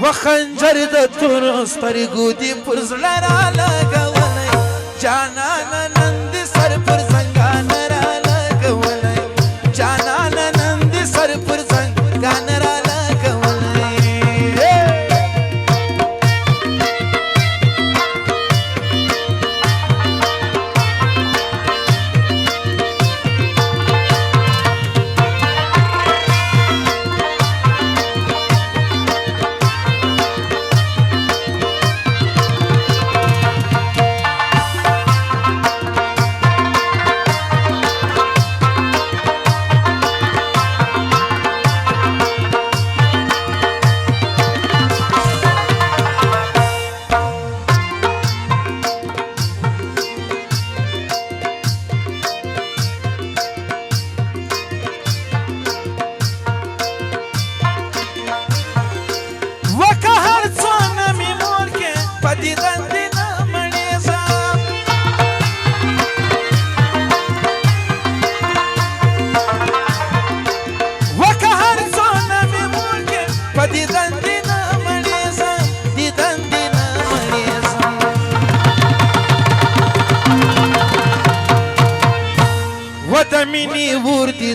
و خنجر د تورو سترګو دې پر زړه رالګولی جانانه نن دې سر پر زنګان رالګولی جانانه نن دې سر پر زنګان رالګولی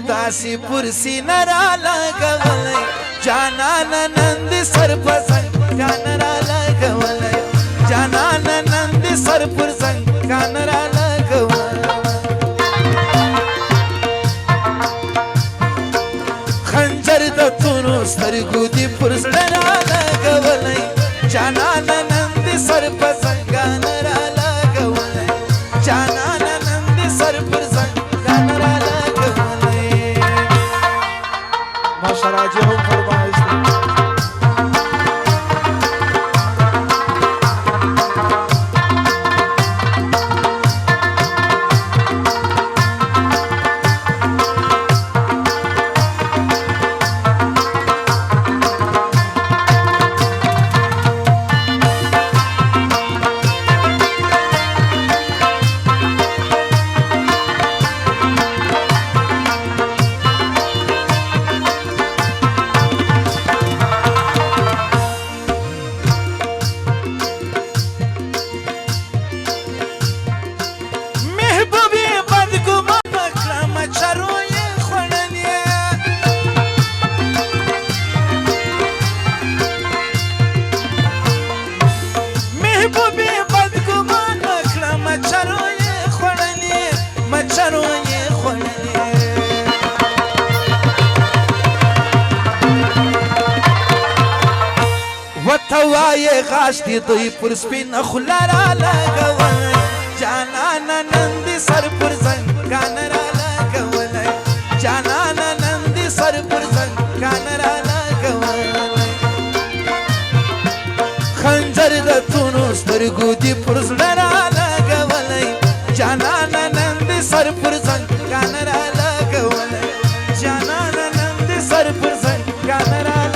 داسې پر سینه رالګولی جانانه نن دې سر په زنګان رالګولی جانانه نن دې سر پر زنګان رالګولی خنجر د تورو سترګو دې پر زړه رالګولی جانانه نن دې سر په زنګان رالګولی جانانه نن دې سر پر زنګان رالګولی راجع هم فرمایش دی وایې غاښ دې دوی پر سپینه خوله رالګولی جانانه نن دې سر پر زنګان رالګولی جانانه نن دې سر پر زنګان رالګولی خنجر د تورو سترګو دې پر زړه رالګولی جانانه نن دې سر پر زنګان رالګولی جانانه نن دې سر پر زنګان رالګولی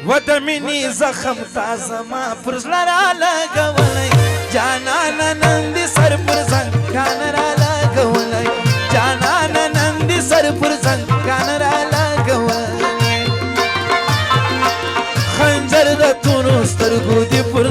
و د مینې زخم تا زما پر زړه رالګولی جانانه نن دې سر پر زنګان رالګولی جانانه د تورو سترګو دې پر